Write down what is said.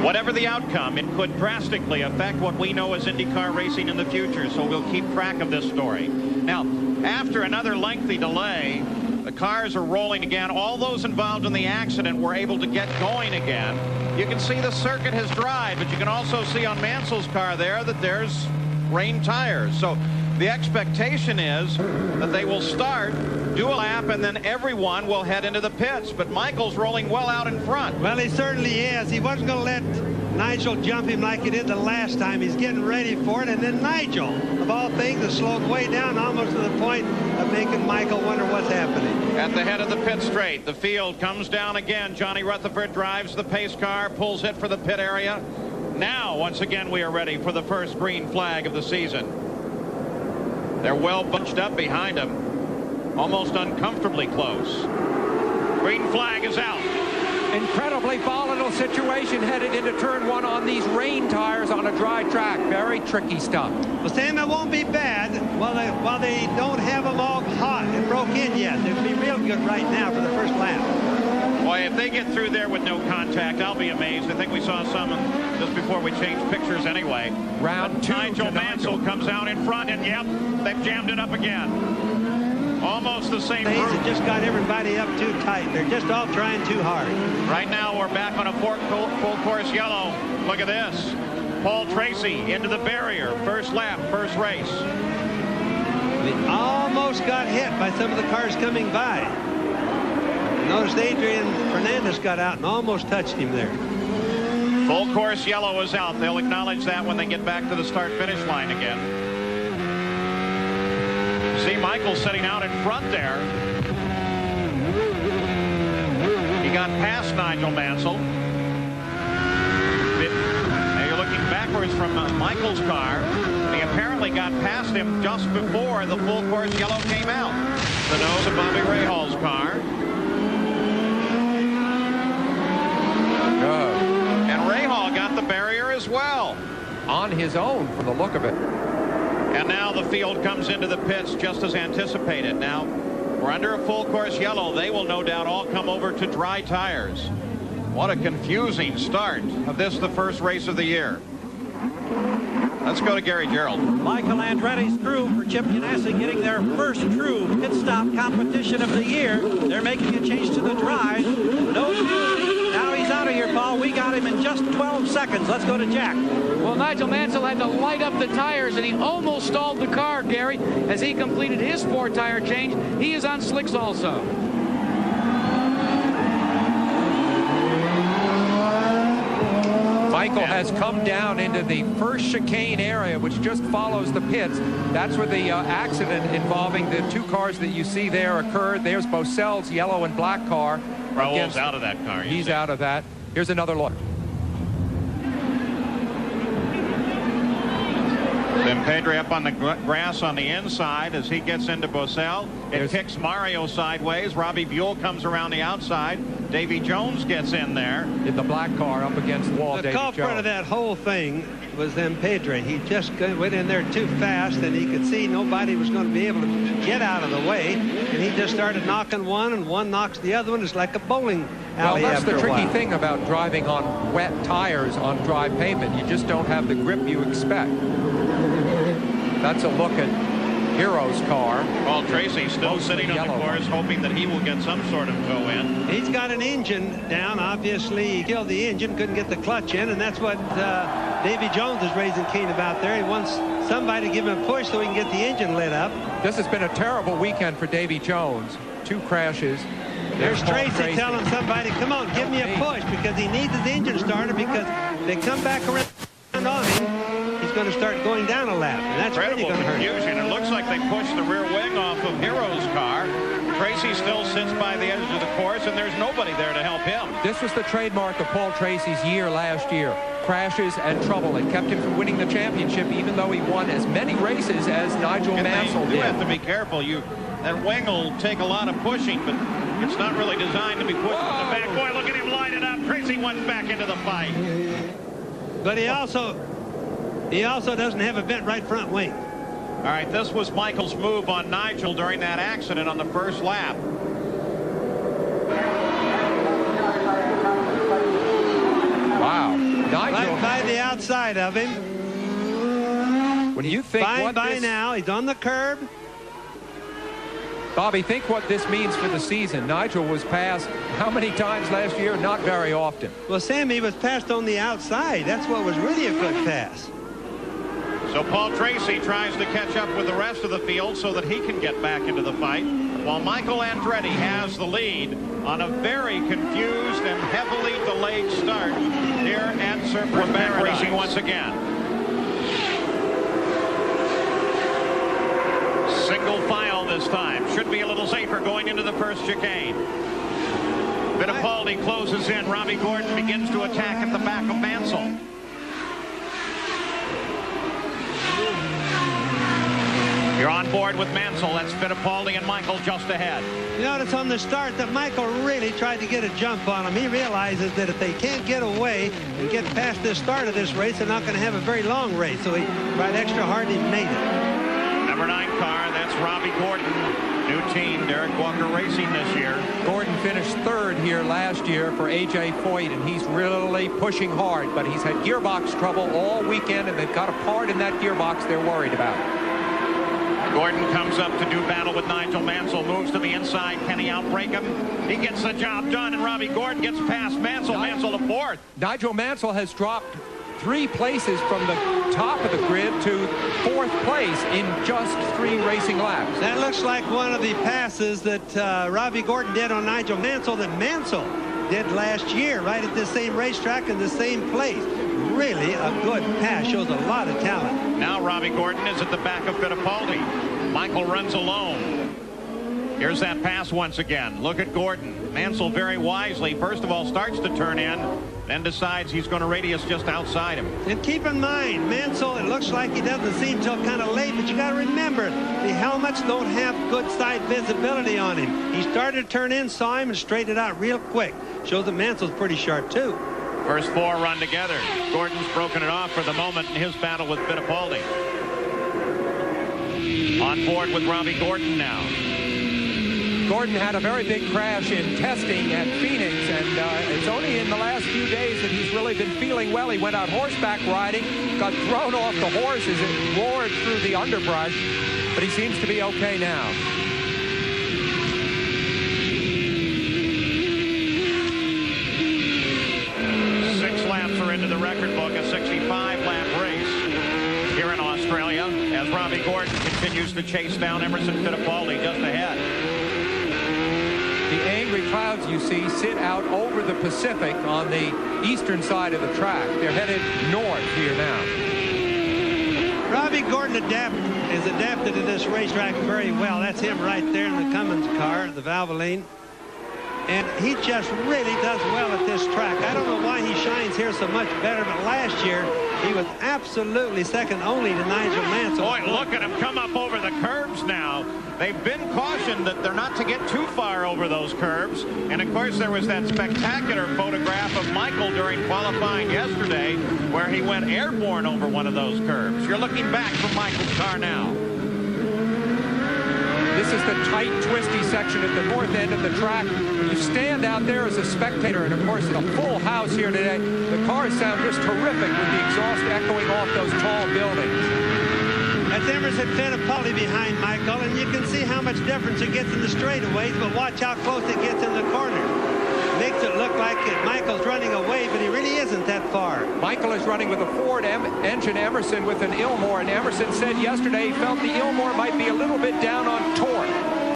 Whatever the outcome, it could drastically affect what we know as IndyCar racing in the future, so we'll keep track of this story. Now, after another lengthy delay, the cars are rolling again. All those involved in the accident were able to get going again. You can see the circuit has dried, but you can also see on Mansell's car there that there's rain tires. So the expectation is that they will start, do a lap, and then everyone will head into the pits. But Michael's rolling well out in front. Well, he certainly is. He wasn't going to let Nigel jump him like he did the last time. He's getting ready for it. And then Nigel, of all things, has slowed way down almost to the point of making Michael wonder what's happening. At the head of the pit straight, the field comes down again. Johnny Rutherford drives the pace car, pulls it for the pit area. Now, once again, we are ready for the first green flag of the season. They're well bunched up behind him, almost uncomfortably close. Green flag is out. Incredibly volatile situation headed into turn one on these rain tires on a dry track. Very tricky stuff. Well, Sam, it won't be bad while they don't have them all hot and broke in yet. They'll be real good right now for the first lap. Boy, if they get through there with no contact, I'll be amazed. I think we saw some just before we changed pictures anyway. Round two. Nigel Mansell comes out in front, and yep, they've jammed it up again. Almost the same They group. just got everybody up too tight. They're just all trying too hard. Right now, we're back on a full course yellow. Look at this. Paul Tracy into the barrier. First lap, first race. They almost got hit by some of the cars coming by. Noticed Adrian Fernandez got out and almost touched him there. Full course yellow is out. They'll acknowledge that when they get back to the start-finish line again. See Michael sitting out in front there. He got past Nigel Mansell. Now you're looking backwards from Michael's car. And he apparently got past him just before the full course yellow came out. The nose of Bobby Rahal's car. And Rahal got the barrier as well. On his own from the look of it. And now the field comes into the pits just as anticipated. Now we're under a full course yellow. They will no doubt all come over to dry tires. What a confusing start of this, the first race of the year. Let's go to Gary Gerald. Michael Andretti's crew for Chip Ganassi getting their first true pit stop competition of the year. They're making a change to the dry. No speed. Now he's out of here, Paul. We got him in just 12 seconds. Let's go to Jack. Well, Nigel Mansell had to light up the tires, and he almost stalled the car, Gary, as he completed his 4-tire change. He is on slicks also. Michael has come down into the first chicane area, which just follows the pits. That's where the accident involving the two cars that you see there occurred. There's Bosel's yellow and black car. Raul's out of that car. He's out of that. Here's another look. Then Pedro up on the grass on the inside as he gets into Bosel. It kicks Mario sideways. Robbie Buell comes around the outside. Davy Jones gets in there. In the black car up against the wall. The culprit of that whole thing was then Pedro. He just went in there too fast, and he could see nobody was going to be able to get out of the way, and he just started knocking one, and one knocks the other one. It's like a bowling alley. Well, that's the tricky while. thing about driving on wet tires on dry pavement. You just don't have the grip you expect. That's a look at Hero's car. Paul Tracy still sitting on the course, hoping that he will get some sort of go in. He's got an engine down. Obviously, he killed the engine, couldn't get the clutch in, and that's what Davy Jones is raising keen about there. He wants somebody to give him a push so he can get the engine lit up. This has been a terrible weekend for Davy Jones. 2 crashes. There's Tracy telling somebody, come on, give me a push, because he needs his engine started, because they come back around on him. He's going to start going down a lap, and that's really going to hurt him. It looks like they pushed the rear wing off of Hero's car. Tracy still sits by the edge of the course, and there's nobody there to help him. This was the trademark of Paul Tracy's year last year. Crashes and trouble. It kept him from winning the championship, even though he won as many races as Nigel Mansell did. You have to be careful. That wing will take a lot of pushing, but it's not really designed to be pushed from the back. Boy, look at him line it up. Tracy went back into the fight. But he also doesn't have a bent right front wing. All right, this was Michael's move on Nigel during that accident on the first lap. Wow. Right the outside of him. When you think Fine by now, he's on the curb. Bobby, think what this means for the season. Nigel was passed how many times last year? Not very often. Well, Sammy was passed on the outside. That's what was really a good pass. So Paul Tracy tries to catch up with the rest of the field so that he can get back into the fight, while Michael Andretti has the lead on a very confused and heavily delayed start here at Surfers Paradise Racing once again. Single file this time. Should be a little safer going into the first chicane. Fittipaldi closes in. Robbie Gordon begins to attack at the back of Mansell. You're on board with Mansell. That's Fittipaldi and Michael just ahead. You notice on the start that Michael really tried to get a jump on him. He realizes that if they can't get away and get past the start of this race, they're not going to have a very long race. So he tried extra hard and he made it. Number 9 car, that's Robbie Gordon. New team, Derek Walker Racing this year. Gordon finished 3rd here last year for A.J. Foyt, and he's really pushing hard, but he's had gearbox trouble all weekend, and they've got a part in that gearbox they're worried about. Gordon comes up to do battle with Nigel Mansell, moves to the inside. Can he outbreak him? He gets the job done, and Robbie Gordon gets past Mansell. Mansell to 4th. Nigel Mansell has dropped 3 places from the top of the grid to 4th place in just 3 racing laps. That looks like one of the passes that Robbie Gordon did on Nigel Mansell that Mansell did last year, right at the same racetrack in the same place. Really a good pass. Shows a lot of talent. Now Robbie Gordon is at the back of Fittipaldi. Michael runs alone. Here's that pass once again. Look at Gordon. Mansell very wisely, first of all, starts to turn in, then decides he's going to radius just outside him. And keep in mind, Mansell, it looks like he doesn't seem till kind of late, but you got to remember, the helmets don't have good side visibility on him. He started to turn in, saw him, and straightened it out real quick. Shows that Mansell's pretty sharp, too. First 4 run together. Gordon's broken it off for the moment in his battle with Fittipaldi. On board with Robbie Gordon now. Gordon had a very big crash in testing at Phoenix, and it's only in the last few days that he's really been feeling well. He went out horseback riding, got thrown off the horse as it roared through the underbrush, but he seems to be okay now. Into the record book, a 65-lap race here in Australia as Robbie Gordon continues to chase down Emerson Fittipaldi just ahead. The angry clouds you see sit out over the Pacific on the eastern side of the track. They're headed north here now. Robbie Gordon is adapted to this racetrack very well. That's him right there in the Cummins car, the Valvoline. And he just really does well at this track. I don't know why he shines here so much better, but last year he was absolutely second only to Nigel Mansell. Boy, look at him come up over the curbs now. They've been cautioned that they're not to get too far over those curbs. And of course, there was that spectacular photograph of Michael during qualifying yesterday where he went airborne over one of those curbs. You're looking back from Michael's car now. This is the tight, twisty section at the north end of the track. You stand out there as a spectator, and of course, it's a full house here today. The cars sound just terrific with the exhaust echoing off those tall buildings. That's Emerson Fittipaldi behind Michael, and you can see how much difference it gets in the straightaways, but watch how close it gets in the corner. Makes it look like Michael's running away, but he really isn't that far. Michael is running with a Ford engine, Emerson with an Ilmor, and Emerson said yesterday he felt the Ilmor might be a little bit down on torque.